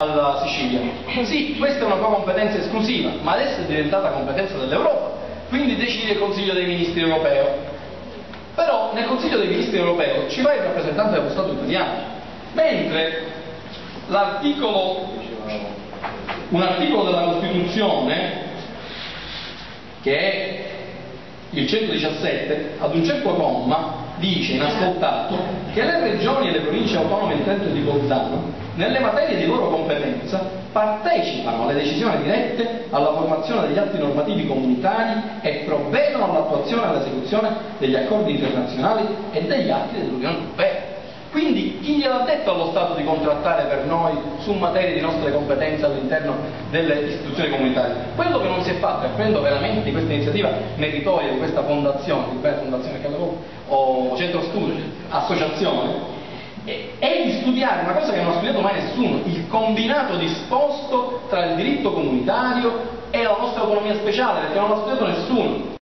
alla Sicilia. Sì, questa è una tua competenza esclusiva, ma adesso è diventata competenza dell'Europa, quindi decide il Consiglio dei Ministri europeo. Però nel Consiglio dei Ministri europeo ci va il rappresentante dello Stato italiano, mentre un articolo della Costituzione, che è il 117, ad un certo comma dice, inascoltato, che le regioni e le province autonome di Trento e di Bolzano, nelle materie di loro competenza, partecipano alle decisioni dirette alla formazione degli atti normativi comunitari e provvedono all'attuazione e all'esecuzione degli accordi internazionali e degli atti dell'Unione Europea. Quindi chi gliel'ha detto allo Stato di contrattare per noi su materie di nostre competenze all'interno delle istituzioni comunitarie? Quello che non si è fatto, e prendo veramente di questa iniziativa meritoria di questa fondazione, o centro studi, associazione, è di studiare una cosa che non ha studiato mai nessuno, il combinato disposto tra il diritto comunitario e la nostra autonomia speciale, perché non l'ha studiato nessuno.